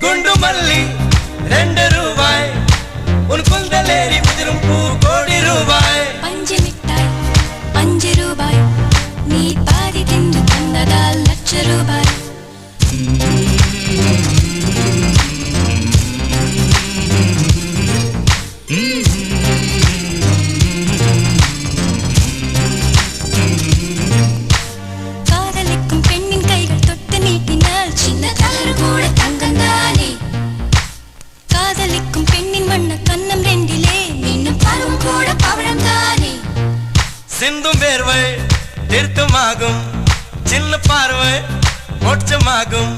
குண்டு மல்லி 2 ரூபாய் உன் குந்தலேறி உதிரும் பூ கோடி ரூபாய் பஞ்சு மிட்டாய் 5 ரூபாய் நீ பாதி தின்று தந்ததால் லட்ச ரூபாய் காதலிக்கும் பெண்ணின் கைகள் தொட்டு நீட்டினால் சின்ன தளர் கூட தங்கந்தானே காதலிக்கும் பெண்ணின் வண்ண கண்ணம் ரெண்டிலே மீண்டும் பருவம் கூட பவழம் தானே சிந்தும் வேர்வை தீர்த்தமாகும் சின்ன பார்வை மோட்சமாகும்